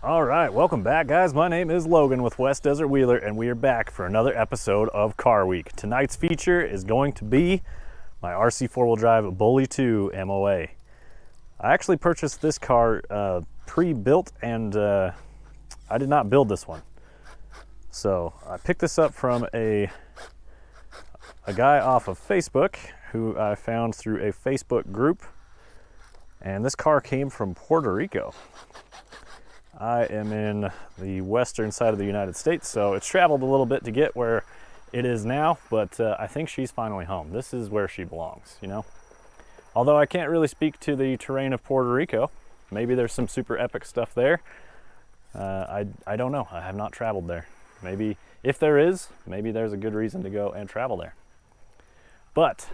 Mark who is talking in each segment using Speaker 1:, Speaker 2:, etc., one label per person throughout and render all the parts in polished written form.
Speaker 1: All right, welcome back, guys. My name is Logan with West Desert Wheeler, and we are back for another episode of Car Week. Tonight's feature is going to be my RC four-wheel drive Bully 2 MOA. I actually purchased this car pre-built, and I did not build this one. So I picked this up from a guy off of Facebook who I found through a Facebook group, and this car came from Puerto Rico. I am in the western side of the United States, so it's traveled a little bit to get where it is now, but I think she's finally home. This is where she belongs, you know? Although I can't really speak to the terrain of Puerto Rico. Maybe there's some super epic stuff there. I don't know. I have not traveled there. Maybe, if there is, maybe there's a good reason to go and travel there. But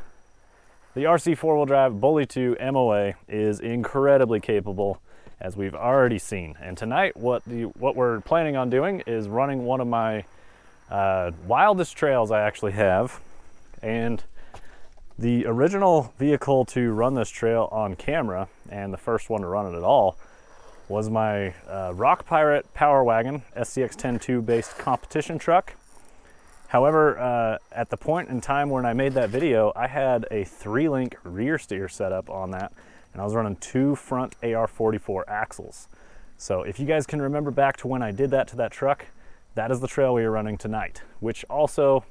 Speaker 1: the RC four-wheel drive Bully 2 MOA is incredibly capable, as we've already seen. And tonight, what we're planning on doing is running one of my wildest trails I actually have. And the original vehicle to run this trail on camera, and the first one to run it at all, was my Rock Pirate Power Wagon SCX 10.2 based competition truck. However, at the point in time when I made that video, I had a 3-link rear steer setup on that, and I was running 2 front AR44 axles. So if you guys can remember back to when I did that to that truck, that is the trail we are running tonight. Which also,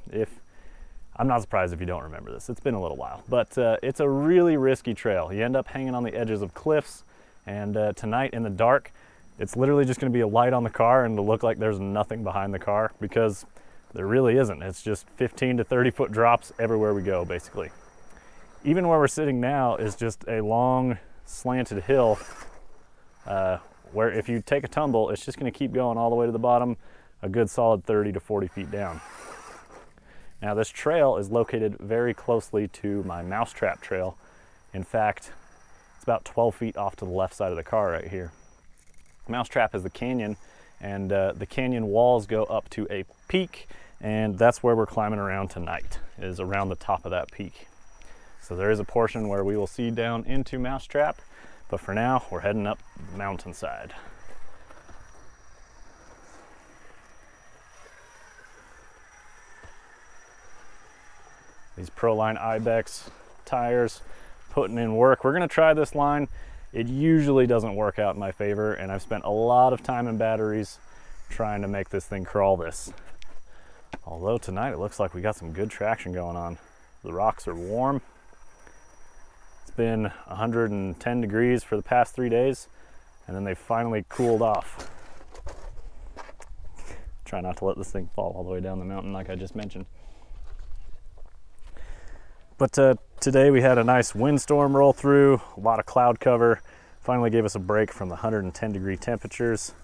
Speaker 1: I'm not surprised if you don't remember this, it's been a little while, but it's a really risky trail. You end up hanging on the edges of cliffs, and tonight in the dark, it's literally just gonna be a light on the car and it'll look like there's nothing behind the car, because there really isn't. It's just 15 to 30 foot drops everywhere we go, basically. Even where we're sitting now is just a long slanted hill where if you take a tumble, it's just going to keep going all the way to the bottom, a good solid 30 to 40 feet down. Now this trail is located very closely to my mousetrap trail. In fact, it's about 12 feet off to the left side of the car right here. Mousetrap is the canyon, and the canyon walls go up to a peak, and that's where we're climbing around tonight, is around the top of that peak. So there is a portion where we will see down into Mousetrap, but for now, we're heading up the mountainside. These Proline Ibex tires putting in work. We're gonna try this line. It usually doesn't work out in my favor, and I've spent a lot of time and batteries trying to make this thing crawl this. Although tonight it looks like we got some good traction going on. The rocks are warm. It's been 110 degrees for the past 3 days, and then they finally cooled off. Try not to let this thing fall all the way down the mountain like I just mentioned. But today we had a nice windstorm roll through, a lot of cloud cover. Finally gave us a break from the 110 degree temperatures.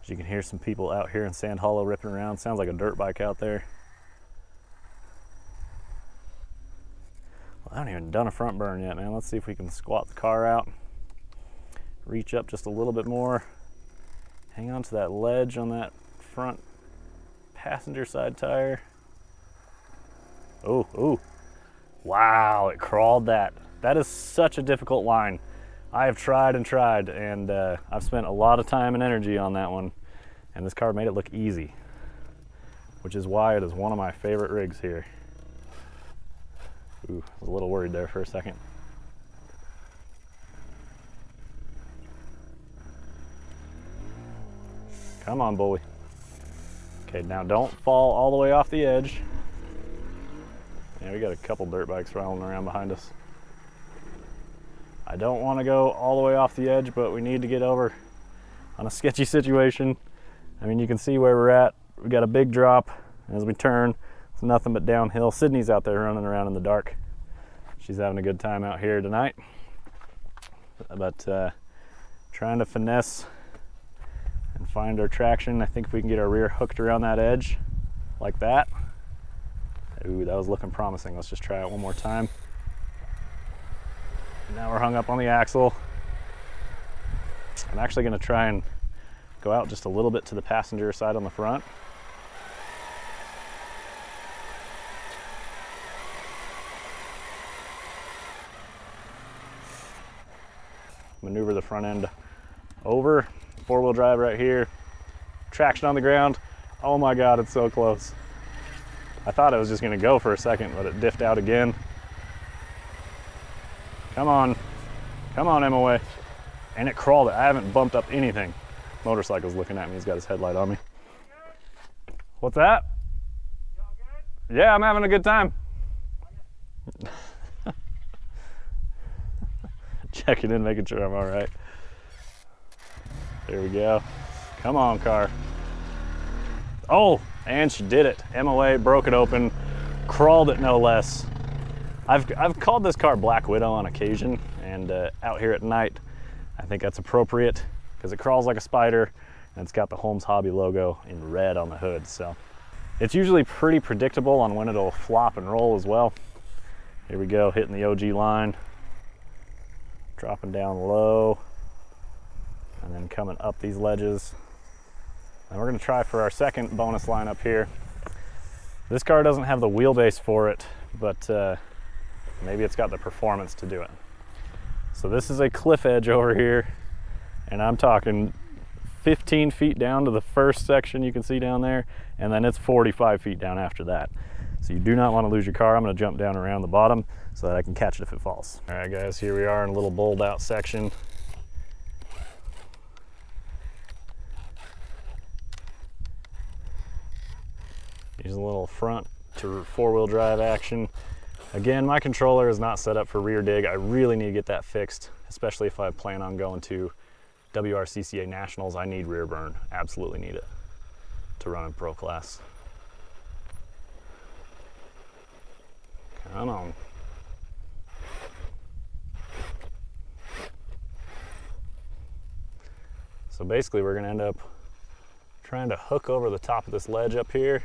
Speaker 1: As you can hear some people out here in Sand Hollow ripping around. Sounds like a dirt bike out there. I haven't even done a front burn yet, man. Let's see if we can squat the car out. Reach up just a little bit more. Hang on to that ledge on that front passenger side tire. Oh, wow, it crawled that. That is such a difficult line. I have tried and tried, and I've spent a lot of time and energy on that one, and this car made it look easy, which is why it is one of my favorite rigs here. Ooh, I was a little worried there for a second. Come on, Bully. Okay, now don't fall all the way off the edge. Yeah, we got a couple dirt bikes rolling around behind us. I don't want to go all the way off the edge, but we need to get over on a sketchy situation. I mean, you can see where we're at. We got a big drop. As we turn, it's nothing but downhill. Sydney's out there running around in the dark. She's having a good time out here tonight. But trying to finesse and find our traction. I think if we can get our rear hooked around that edge like that. Ooh, that was looking promising. Let's just try it one more time. Now we're hung up on the axle. I'm actually going to try and go out just a little bit to the passenger side on the front. Maneuver the front end over, 4-wheel drive right here, traction on the ground. Oh my God, it's so close. I thought it was just gonna go for a second, but it diffed out again. Come on, MOA. And it crawled it. I haven't bumped up anything. Motorcycle's looking at me, he's got his headlight on me. What's that? You all good? Yeah, I'm having a good time. Checking in, making sure I'm all right. There we go. Come on, car. Oh, and she did it. MOA broke it open, crawled it no less. I've called this car Black Widow on occasion, and out here at night, I think that's appropriate because it crawls like a spider, and it's got the Holmes Hobby logo in red on the hood. So it's usually pretty predictable on when it'll flop and roll as well. Here we go, hitting the OG line, dropping down low, and then coming up these ledges. And we're gonna try for our second bonus line up here. This car doesn't have the wheelbase for it, but maybe it's got the performance to do it. So this is a cliff edge over here, and I'm talking 15 feet down to the first section you can see down there, and then it's 45 feet down after that. So you do not want to lose your car. I'm going to jump down around the bottom so that I can catch it if it falls. All right guys, here we are in a little bowled out section. Use a little front to 4-wheel drive action. Again, my controller is not set up for rear dig. I really need to get that fixed, especially if I plan on going to WRCCA Nationals. I need rear burn, absolutely need it to run in pro class. Come on. So basically we're gonna end up trying to hook over the top of this ledge up here.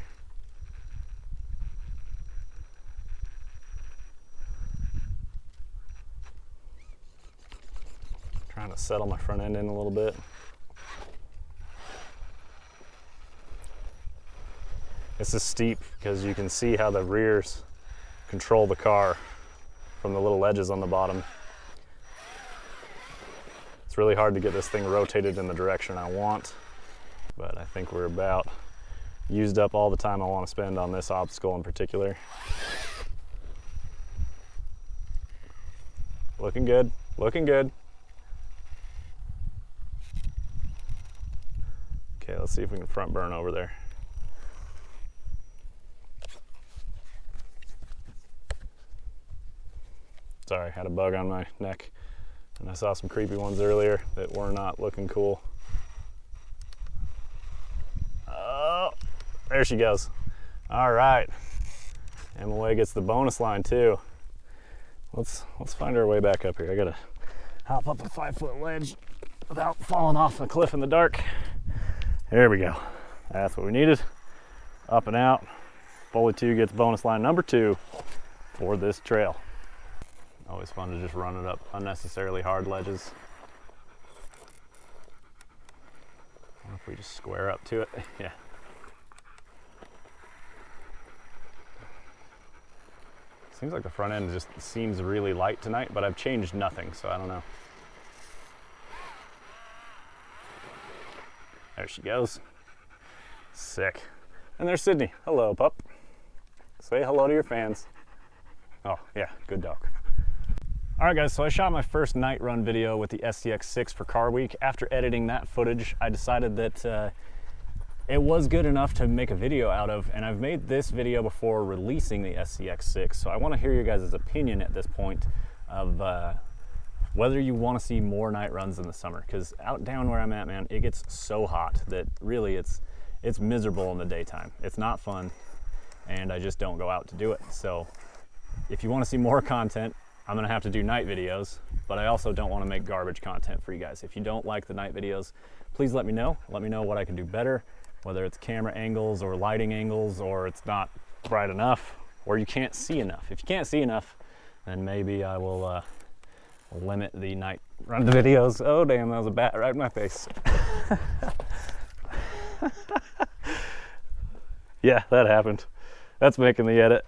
Speaker 1: Trying to settle my front end in a little bit. This is steep because you can see how the rears control the car from the little ledges on the bottom. It's really hard to get this thing rotated in the direction I want, but I think we're about used up all the time I want to spend on this obstacle in particular. Looking good, looking good. Okay, let's see if we can front burn over there. Sorry, had a bug on my neck, and I saw some creepy ones earlier that were not looking cool. Oh, there she goes. All right, MOA gets the bonus line too. Let's find our way back up here. I gotta hop up a 5-foot ledge without falling off the cliff in the dark. There we go. That's what we needed. Up and out. Bully 2 gets bonus line number 2 for this trail. Always fun to just run it up unnecessarily hard ledges. I wonder if we just square up to it. Yeah. Seems like the front end just seems really light tonight, but I've changed nothing, so I don't know. There she goes. Sick. And there's Sydney. Hello, pup. Say hello to your fans. Oh, yeah, good dog. All right, guys, so I shot my first night run video with the SCX6 for Car Week. After editing that footage, I decided that it was good enough to make a video out of, and I've made this video before releasing the SCX6, so I want to hear your guys' opinion at this point of whether you want to see more night runs in the summer, because out down where I'm at, man, it gets so hot that really it's miserable in the daytime. It's not fun, and I just don't go out to do it. So if you want to see more content, I'm gonna have to do night videos, but I also don't want to make garbage content for you guys. If you don't like the night videos, please let me know. Let me know what I can do better, whether it's camera angles or lighting angles, or it's not bright enough, or you can't see enough. If you can't see enough, then maybe I will limit the night run videos. Oh damn, that was a bat right in my face. Yeah, that happened. That's making the edit.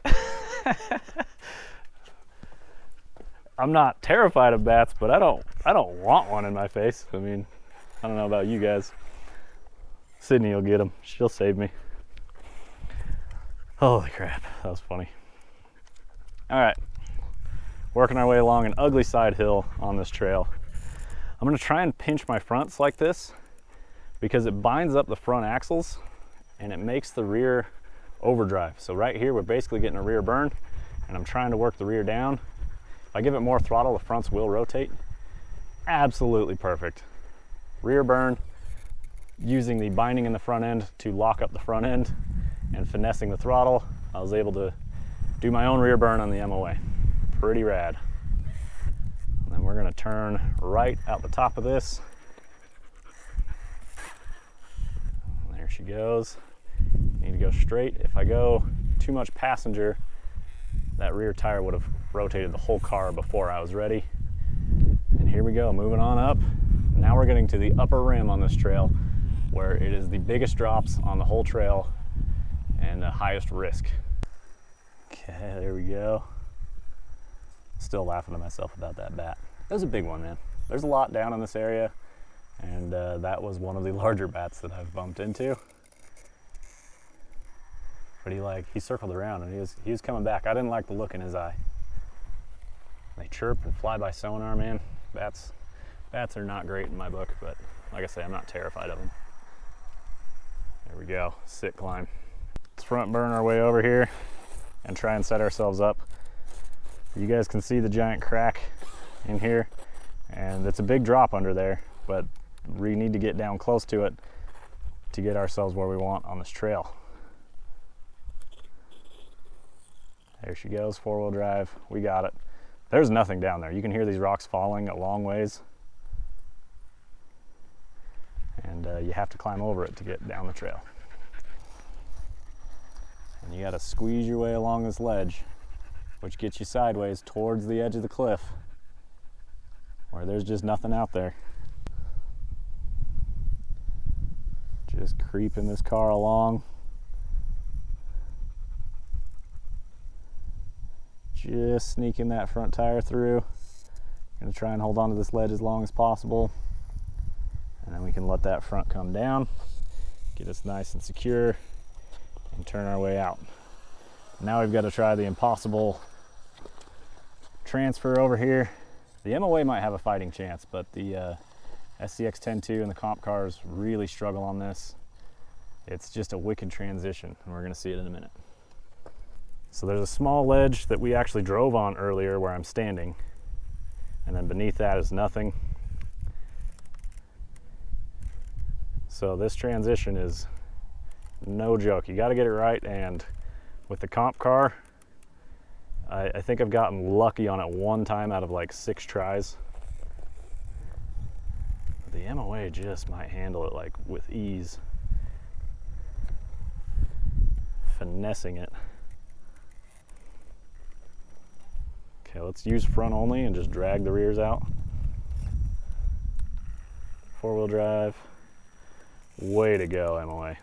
Speaker 1: I'm not terrified of bats, but I don't want one in my face. I mean, I don't know about you guys. Sydney will get them. She'll save me. Holy crap, that was funny. All right, working our way along an ugly side hill on this trail. I'm gonna try and pinch my fronts like this because it binds up the front axles and it makes the rear overdrive. So right here, we're basically getting a rear burn, and I'm trying to work the rear down. If I give it more throttle, the fronts will rotate. Absolutely perfect. Rear burn, using the binding in the front end to lock up the front end and finessing the throttle, I was able to do my own rear burn on the MOA. Pretty rad. And then we're gonna turn right out the top of this. There she goes. Need to go straight. If I go too much passenger, that rear tire would have rotated the whole car before I was ready. And here we go, moving on up. Now we're getting to the upper rim on this trail, where it is the biggest drops on the whole trail and the highest risk. Okay, there we go. Still laughing to myself about that bat. That was a big one, man. There's a lot down in this area, and that was one of the larger bats that I've bumped into. But he circled around and he was coming back. I didn't like the look in his eye. They chirp and fly by sonar, man. Bats are not great in my book, but like I say, I'm not terrified of them. There we go, sit climb. Let's front burn our way over here and try and set ourselves up. You guys can see the giant crack in here, and it's a big drop under there, but we need to get down close to it to get ourselves where we want on this trail. There she goes, 4-wheel drive, we got it. There's nothing down there. You can hear these rocks falling a long ways, and you have to climb over it to get down the trail. And you gotta squeeze your way along this ledge, which gets you sideways towards the edge of the cliff, where there's just nothing out there. Just creeping this car along. Just sneaking that front tire through. Gonna try and hold on to this ledge as long as possible, and then we can let that front come down, get us nice and secure, and turn our way out. Now we've got to try the impossible transfer over here. The MOA might have a fighting chance, but the SCX 10.2 and the comp cars really struggle on this. It's just a wicked transition, and we're gonna see it in a minute. So there's a small ledge that we actually drove on earlier where I'm standing, and then beneath that is nothing. So this transition is no joke. You got to get it right, and with the comp car, I think I've gotten lucky on it one time out of like 6 tries. But the MOA just might handle it like with ease. Finessing it. Okay, let's use front only and just drag the rears out. 4-wheel drive. Way to go, MOA.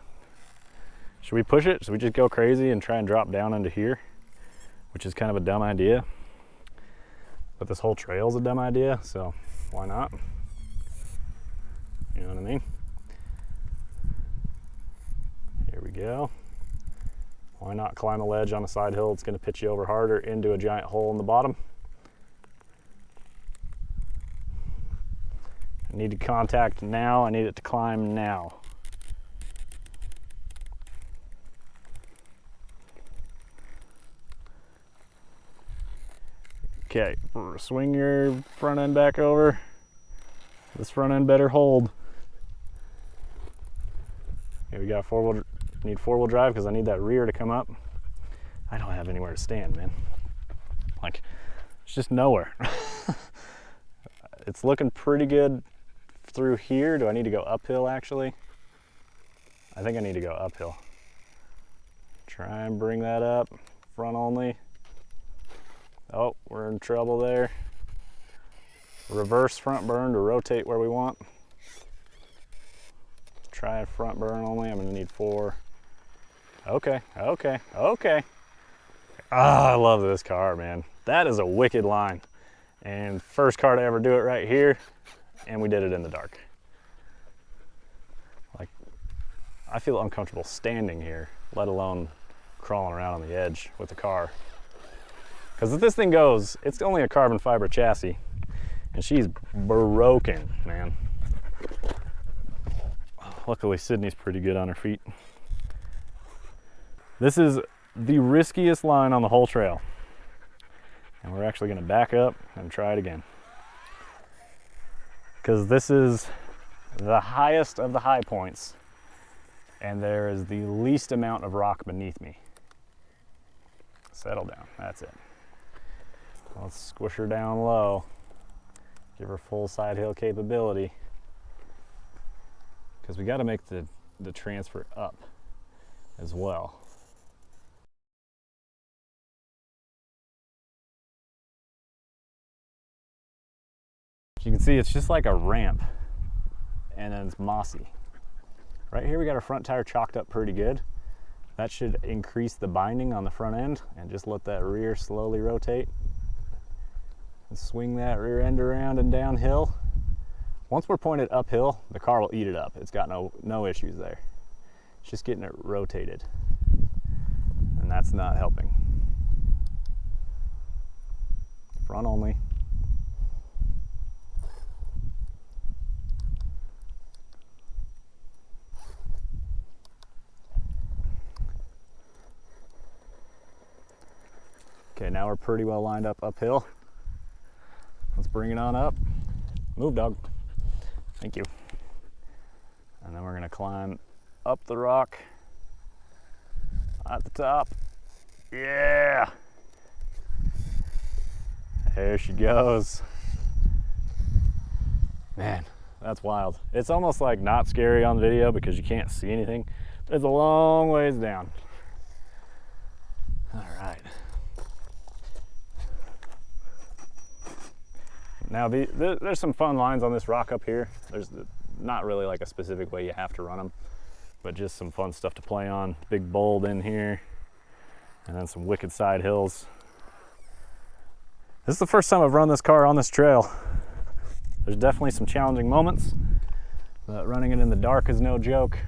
Speaker 1: Should we push it? Should we just go crazy and try and drop down into here? Which is kind of a dumb idea. But this whole trail's a dumb idea, so why not? You know what I mean? Here we go. Why not climb a ledge on a side hill? It's going to pitch you over harder into a giant hole in the bottom. I need to contact now. I need it to climb now. Okay, swing your front end back over. This front end better hold. Okay, we got need 4-wheel drive because I need that rear to come up. I don't have anywhere to stand, man. Like, it's just nowhere. It's looking pretty good through here. Do I need to go uphill actually? I think I need to go uphill. Try and bring that up, front only. Oh, we're in trouble there. Reverse front burn to rotate where we want. Try a front burn only. I'm gonna need 4. Okay. Ah, I love this car, man. That is a wicked line. And first car to ever do it right here, and we did it in the dark. I feel uncomfortable standing here, let alone crawling around on the edge with the car. Because if this thing goes, it's only a carbon fiber chassis, and she's broken, man. Luckily, Sydney's pretty good on her feet. This is the riskiest line on the whole trail. And we're actually gonna back up and try it again. Because this is the highest of the high points, and there is the least amount of rock beneath me. Settle down, that's it. Let's squish her down low, give her full side hill capability, because we got to make the transfer up as well. You can see it's just like a ramp, and then it's mossy. Right here we got our front tire chalked up pretty good. That should increase the binding on the front end and just let that rear slowly rotate. And swing that rear end around and downhill. Once we're pointed uphill, the car will eat it up. It's got no issues there. It's just getting it rotated, and that's not helping. Front only. Okay, now we're pretty well lined up uphill. Let's bring it on up. Move, dog. Thank you. And then we're gonna climb up the rock at the top. Yeah! There she goes. Man, that's wild. It's almost like not scary on the video because you can't see anything. It's a long ways down. All right. Now there's some fun lines on this rock up here. There's not really like a specific way you have to run them, but just some fun stuff to play on. Big bold in here, and then some wicked side hills. This is the first time I've run this car on this trail. There's definitely some challenging moments, but running it in the dark is no joke.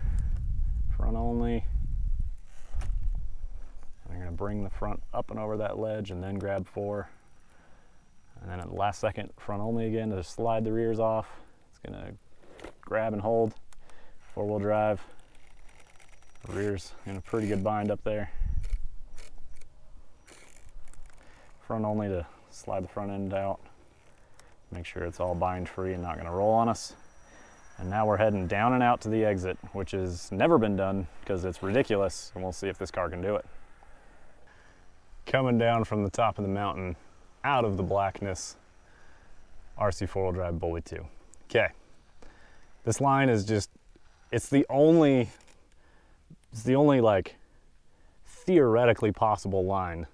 Speaker 1: Front only. I'm gonna bring the front up and over that ledge and then grab 4. And then at the last second, front only again to slide the rears off. It's gonna grab and hold, 4-wheel drive. Rears in a pretty good bind up there. Front only to slide the front end out. Make sure it's all bind free and not gonna roll on us. And now we're heading down and out to the exit, which has never been done because it's ridiculous, and we'll see if this car can do it. Coming down from the top of the mountain, out of the blackness, RC4 drive Bully 2. Okay, this line is just, it's the only like theoretically possible line,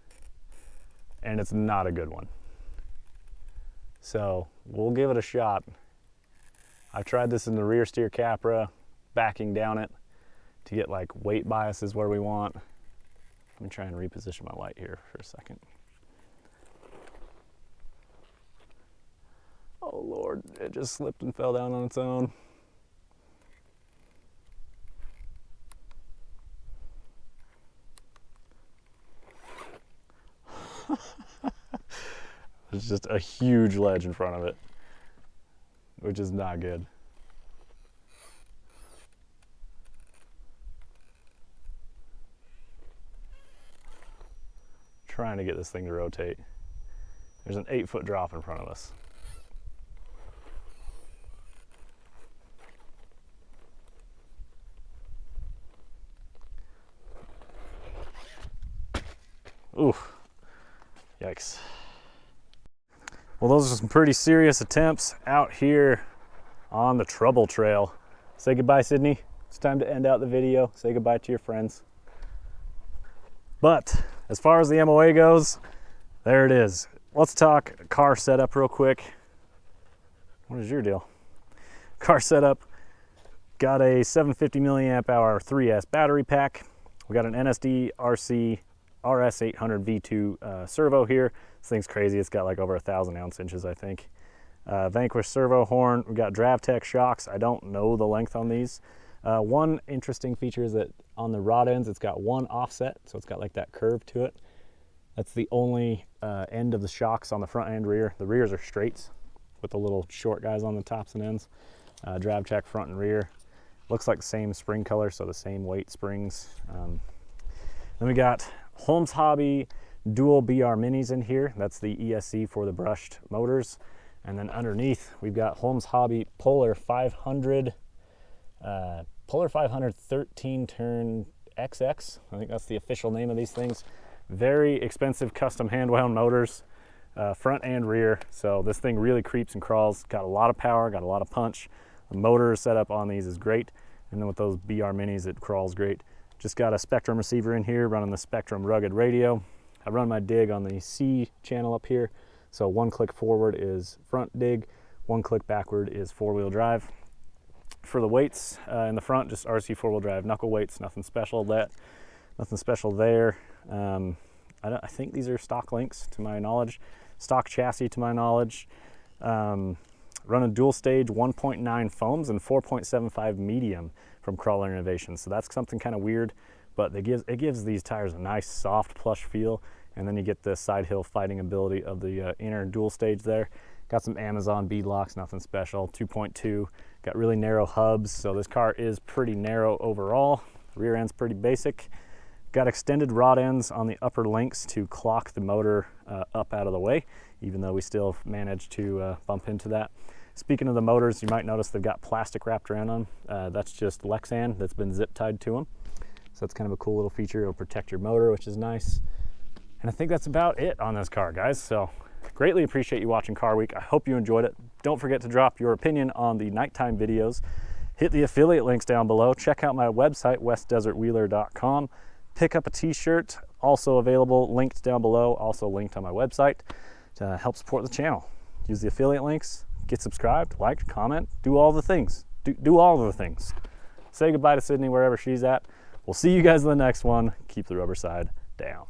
Speaker 1: and it's not a good one. So we'll give it a shot. I've tried this in the rear steer Capra, backing down it to get like weight biases where we want. Let me try and reposition my light here for a second. Oh Lord, it just slipped and fell down on its own. There's just a huge ledge in front of it, which is not good. Trying to get this thing to rotate. There's an 8-foot drop in front of us. Oof, yikes. Well, those are some pretty serious attempts out here on the Trouble Trail. Say goodbye, Sydney. It's time to end out the video. Say goodbye to your friends. But as far as the MOA goes, there it is. Let's talk car setup real quick. What is your deal? Car setup, got a 750 milliamp hour 3S battery pack. We got an NSD RC RS800 V2 servo here. This thing's crazy. It's got like over 1,000 ounce inches, I think. Vanquish servo horn. We've got DravTech shocks. I don't know the length on these. One interesting feature is that on the rod ends, it's got one offset, so it's got like that curve to it. That's the only end of the shocks on the front and rear. The rears are straights with the little short guys on the tops and ends. Drive check front and rear. Looks like the same spring color, so the same weight springs. Then we got Holmes Hobby dual BR minis in here. That's the ESC for the brushed motors. And then underneath, we've got Holmes Hobby Polar 500 13 turn XX. I think that's the official name of these things. Very expensive custom hand wound motors, front and rear. So this thing really creeps and crawls. Got a lot of power, got a lot of punch. The motor setup on these is great. And then with those BR minis, it crawls great. Just got a Spectrum receiver in here, running the Spectrum rugged radio. I run my dig on the C channel up here. So one click forward is front dig, one click backward is four-wheel drive. For the weights in the front, just RC4WD drive knuckle weights, nothing special there. I think these are stock links to my knowledge, stock chassis to my knowledge. Running dual stage 1.9 foams and 4.75 medium from Crawler Innovations. So that's something kind of weird, but it gives these tires a nice soft plush feel, and then you get the side hill fighting ability of the inner dual stage there. Got some Amazon bead locks, nothing special, 2.2. Got really narrow hubs, so this car is pretty narrow overall. Rear end's pretty basic. Got extended rod ends on the upper links to clock the motor up out of the way, even though we still managed to bump into that. Speaking of the motors, you might notice they've got plastic wrapped around them. That's just Lexan that's been zip tied to them. So that's kind of a cool little feature. It'll protect your motor, which is nice. And I think that's about it on this car, guys. So greatly appreciate you watching Car Week. I hope you enjoyed it. Don't forget to drop your opinion on the nighttime videos. Hit the affiliate links down below. Check out my website, westdesertwheeler.com. Pick up a t-shirt, also available, linked down below, also linked on my website to help support the channel. Use the affiliate links, get subscribed, like, comment, do all the things. Do all of the things. Say goodbye to Sydney wherever she's at. We'll see you guys in the next one. Keep the rubber side down.